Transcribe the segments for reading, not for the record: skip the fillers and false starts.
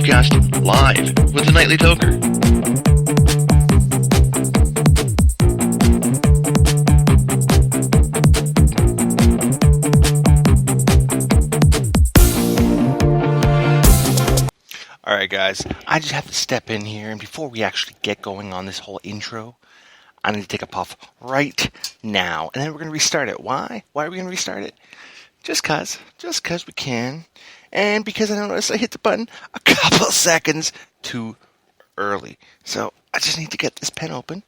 ThePuffCast live with the Nightly Toker. Alright guys, I just have to step in here, and before we actually get going on this whole intro, I need to take a puff right now, and then we're going to restart it. Why? Why are we going to restart it? Just cause we can, and because I noticed I hit the button a couple seconds too early. So I just need to get this pen open,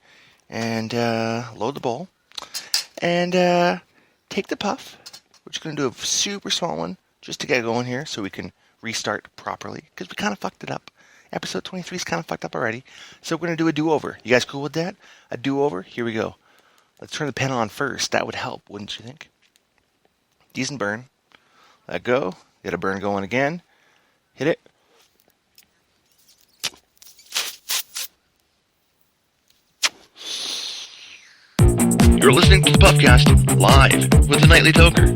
and load the bowl, and take the puff. We're just going to do a super small one, just to get going here, so we can restart properly, because we kind of fucked it up. Episode 23 is kind of fucked up already, so we're going to do a do-over. You guys cool with that? A do-over? Here we go. Let's turn the pen on first. That would help, wouldn't you think? Decent burn. Let go. Get a burn going again. Hit it. You're listening to the ThePuffCast live with the Nightly Toker.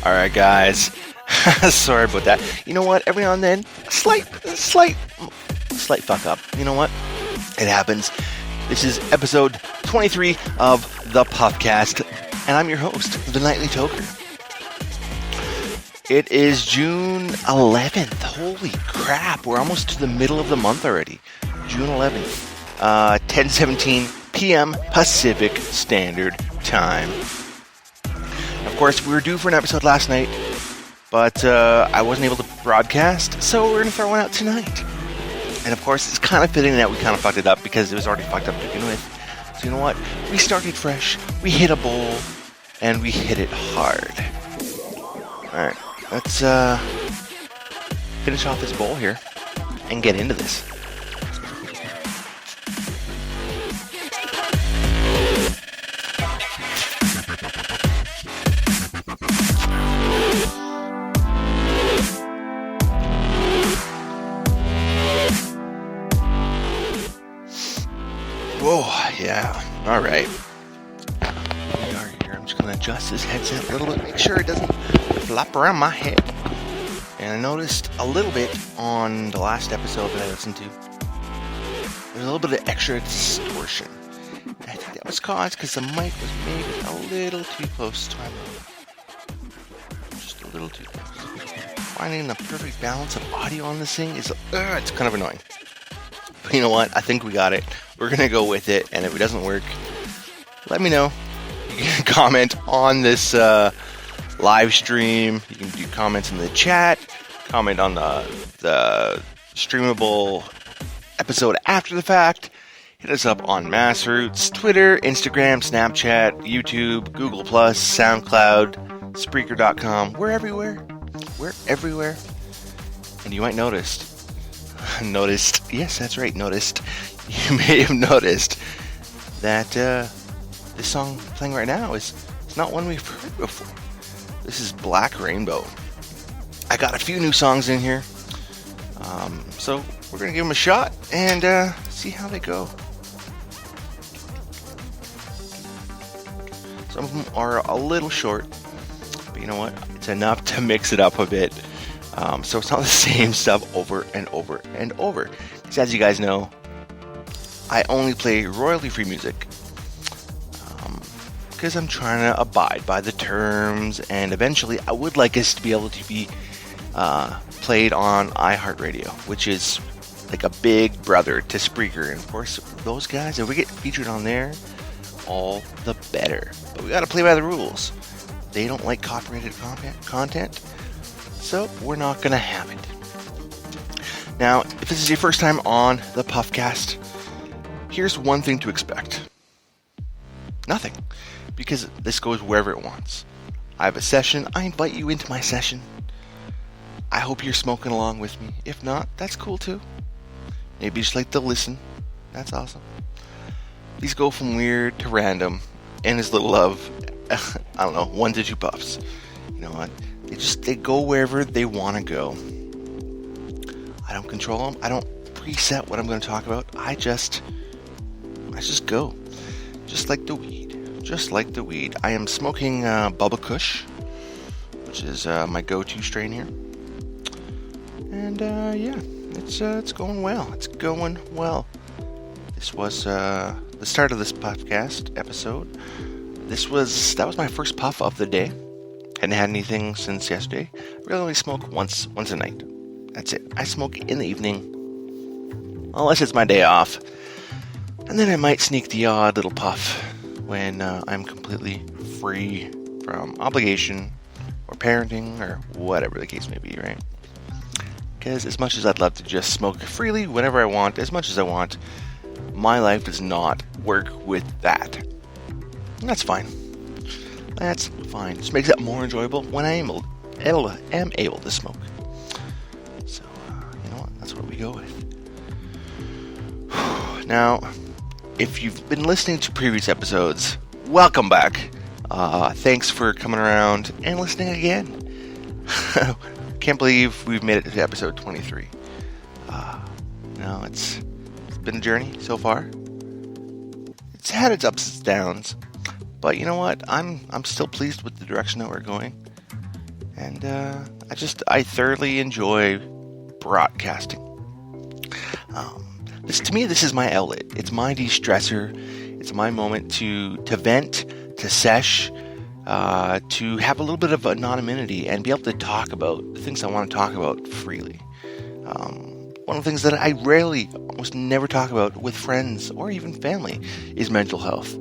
Alright guys, sorry about that. You know what, every now and then, slight fuck up. You know what, it happens. This is episode 23 of the ThePuffCast, and I'm your host, the Nightly Toker. It is June 11th, holy crap, we're almost to the middle of the month already. June 11th, 10:17 p.m. Pacific Standard Time. Of course, we were due for an episode last night, but I wasn't able to broadcast, so we're going to throw one out tonight. And of course, it's kind of fitting that we kind of fucked it up, because it was already fucked up to begin with. So you know what? We started fresh, we hit a bowl, and we hit it hard. Alright, let's finish off this bowl here, and get into this. Whoa, yeah, alright. We are here. I'm just going to adjust this headset a little bit, make sure it doesn't flop around my head. And I noticed a little bit on the last episode that I listened to, there's a little bit of extra distortion. And I think that was caused because the mic was maybe a little too close to my mouth. Just a little too close. Finding the perfect balance of audio on this thing is, it's kind of annoying. But you know what? I think we got it. We're going to go with it, and if it doesn't work, let me know. You can comment on this live stream. You can do comments in the chat, comment on the streamable episode after the fact. Hit us up on Massroots, Twitter, Instagram, Snapchat, YouTube, Google+, SoundCloud, Spreaker.com. We're everywhere. We're everywhere. And you might noticed, yes, that's right, you may have noticed that this song playing right now is not one we've heard before. This is Black Rainbow. I got a few new songs in here, so we're going to give them a shot and see how they go. Some of them are a little short, but you know what? It's enough to mix it up a bit. So it's not the same stuff over and over and over. Because as you guys know, I only play royalty-free music. because I'm trying to abide by the terms, and eventually I would like us to be able to be played on iHeartRadio, which is like a big brother to Spreaker. And of course, those guys, if we get featured on there, all the better. But we got to play by the rules. They don't like copyrighted content, so we're not going to have it. Now, if this is your first time on the ThePuffCast, here's one thing to expect. Nothing. Because this goes wherever it wants. I have a session. I invite you into my session. I hope you're smoking along with me. If not, that's cool too. Maybe you just like to listen. That's awesome. These go from weird to random, and as little of, I don't know, 1 to 2 puffs. You know what? They go wherever they want to go. I don't control them. I don't preset what I'm going to talk about. I just go. Just like the weed. Just like the weed. I am smoking Bubba Kush, which is my go-to strain here. And yeah, it's going well. It's going well. This was the start of this podcast episode. That was my first puff of the day. Hadn't had anything since yesterday. I really only smoke once a night. That's it. I smoke in the evening, unless it's my day off. And then I might sneak the odd little puff when I'm completely free from obligation or parenting or whatever the case may be, right? Because as much as I'd love to just smoke freely whenever I want, as much as I want, my life does not work with that. And that's fine. That's fine. Just makes it more enjoyable when I am able to smoke. So, you know what? That's what we go with. Now, if you've been listening to previous episodes, welcome back. Thanks for coming around and listening again. Can't believe we've made it to episode 23. No, it's been a journey so far. It's had its ups and downs, but you know what? I'm still pleased with the direction that we're going, and I thoroughly enjoy broadcasting. To me, this is my outlet. It's my de-stressor. It's my moment to vent, to sesh, to have a little bit of anonymity and be able to talk about the things I want to talk about freely. One of the things that I almost never talk about with friends or even family is mental health.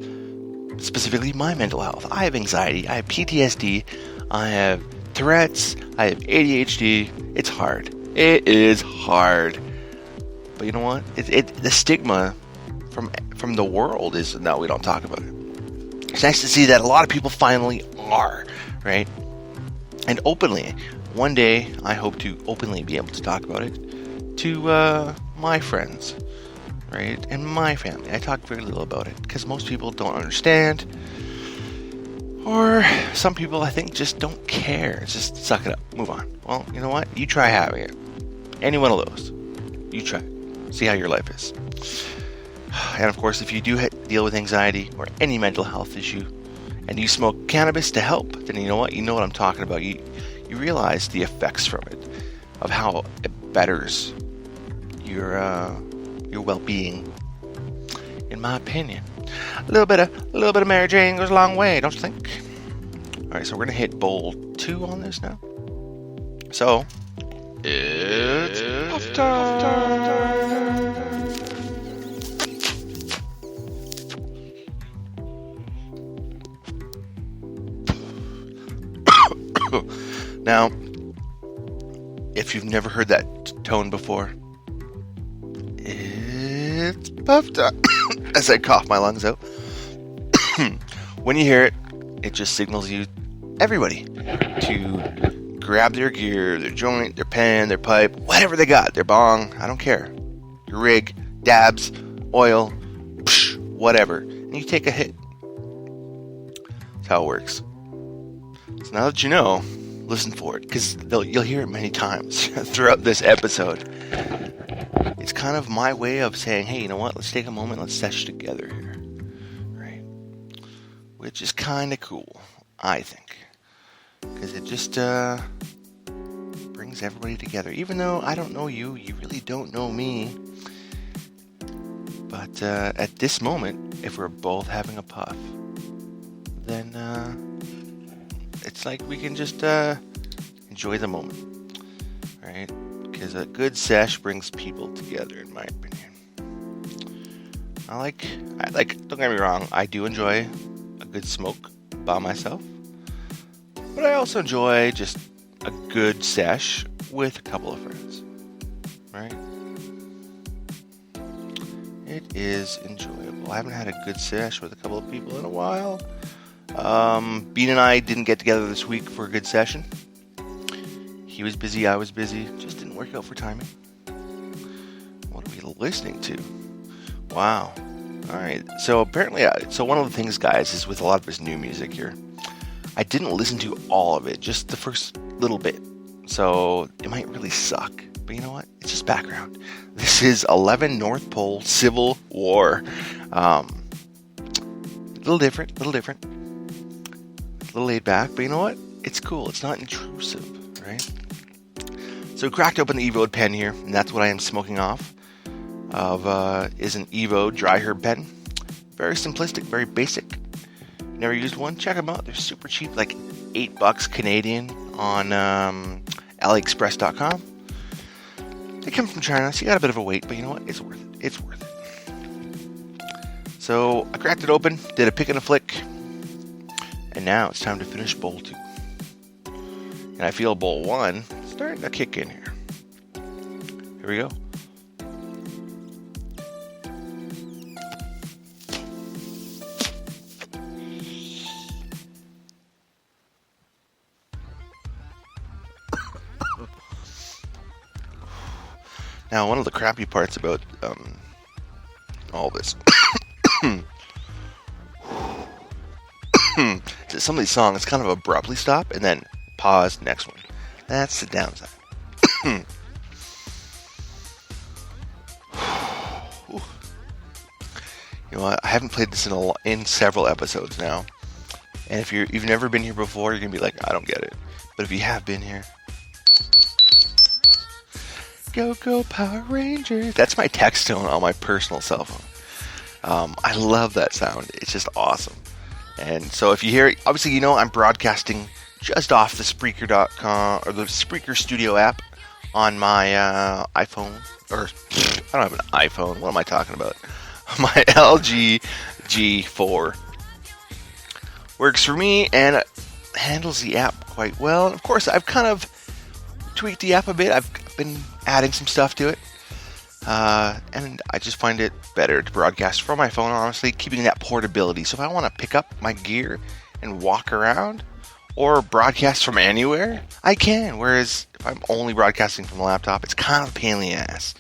Specifically, my mental health. I have anxiety. I have PTSD. I have Tourette's. I have ADHD. It's hard. It is hard. But you know what? The stigma from the world is, no, we don't talk about it. It's nice to see that a lot of people finally are, right? And openly. One day, I hope to openly be able to talk about it to my friends, right? And my family. I talk very little about it because most people don't understand. Or some people, I think, just don't care. It's just suck it up. Move on. Well, you know what? You try having it. Any one of those. You try. See how your life is. And of course, if you do deal with anxiety or any mental health issue, and you smoke cannabis to help, then you know what? You know what I'm talking about. You realize the effects from it, of how it betters your well-being. In my opinion, a little bit of Mary Jane goes a long way, don't you think? All right, so we're gonna hit bowl 2 on this now. So it's puff time. Now, if you've never heard that tone before, it's puff time. As I cough my lungs out. When you hear it, it just signals everybody, to grab their gear, their joint, their pen, their pipe, whatever they got, their bong, I don't care, your rig, dabs, oil, whatever, and you take a hit. That's how it works. So now that you know, listen for it, because you'll hear it many times throughout this episode. It's kind of my way of saying, hey, you know what, let's take a moment, let's sesh together here, right? Which is kind of cool, I think, because it just brings everybody together. Even though I don't know you, you really don't know me, but at this moment, if we're both having a puff, then it's like we can just enjoy the moment, right? Because a good sesh brings people together, in my opinion. I like. Don't get me wrong, I do enjoy a good smoke by myself, but I also enjoy just a good sesh with a couple of friends, right? It is enjoyable. I haven't had a good sesh with a couple of people in a while. Bean and I didn't get together this week for a good session. He was busy, I was busy. Just didn't work out for timing. What are we listening to? Wow. Alright, so apparently, one of the things, guys, is with a lot of his new music here, I didn't listen to all of it, just the first little bit. So it might really suck. But you know what? It's just background. This is 11 North Pole Civil War. A little different. A little laid back, but you know what? It's cool. It's not intrusive, right? So cracked open the Evod pen here, and that's what I am smoking off is an Evod dry herb pen. Very simplistic, very basic. Never used one. Check them out. They're super cheap, like $8 Canadian on AliExpress.com. They come from China, so you got a bit of a wait, but you know what? It's worth it. It's worth it. So I cracked it open, did a pick and a flick, and now it's time to finish bowl 2. And I feel bowl 1 starting to kick in here. Here we go. Now, one of the crappy parts about all this is that some of these songs kind of abruptly stop and then pause, next one. That's the downside. You know what? I haven't played this in several episodes now. And if you've never been here before, you're going to be like, I don't get it. But if you have been here, go, go, Power Rangers. That's my text tone on my personal cell phone. I love that sound. It's just awesome. And so if you hear it, obviously, you know, I'm broadcasting just off the Spreaker.com or the Spreaker Studio app on my iPhone. Or, I don't have an iPhone. What am I talking about? My LG G4 works for me and handles the app quite well. And of course, I've kind of tweaked the app a bit. I've been adding some stuff to it. And I just find it better to broadcast from my phone, honestly, keeping that portability. So if I want to pick up my gear and walk around or broadcast from anywhere, I can. Whereas if I'm only broadcasting from a laptop, it's kind of a pain in the ass.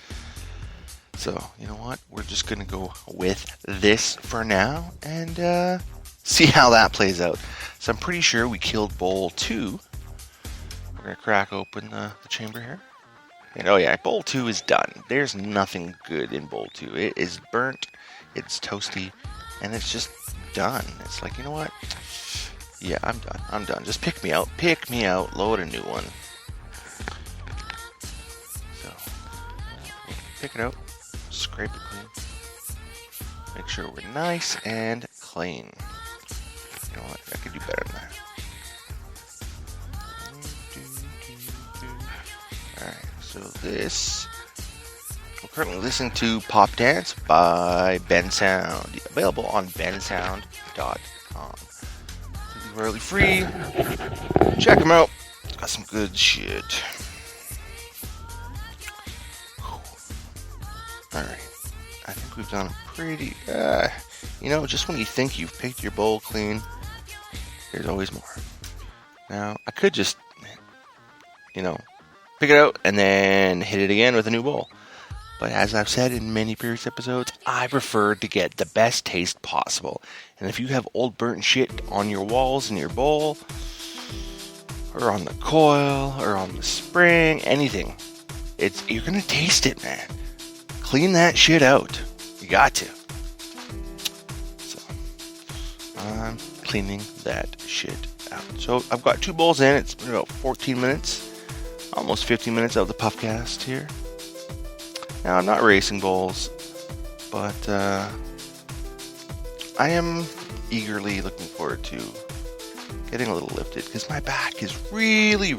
So, you know what? We're just going to go with this for now and see how that plays out. So I'm pretty sure we killed bowl 2. We're going to crack open the chamber here. And oh yeah, bowl 2 is done. There's nothing good in bowl 2. It is burnt, it's toasty, and it's just done. It's like, you know what? Yeah, I'm done. Just pick me out, load a new one. So, pick it out, scrape it clean. Make sure we're nice and clean. You know what? I could do better than that. Alright, so this, we're currently listening to Pop Dance by Ben Sound, available on bensound.com. Completely free. Check them out. Got some good shit. Alright, I think we've done a pretty, you know, just when you think you've picked your bowl clean, there's always more. Now, I could just, you know, pick it out and then hit it again with a new bowl. But as I've said in many previous episodes, I prefer to get the best taste possible. And if you have old burnt shit on your walls in your bowl, or on the coil, or on the spring, anything, you're gonna taste it, man. Clean that shit out. You got to. So, I'm cleaning that shit out. So I've got 2 bowls in. It's been about 14 minutes. Almost 15 minutes of the PuffCast here. Now, I'm not racing bowls, but I am eagerly looking forward to getting a little lifted because my back is really,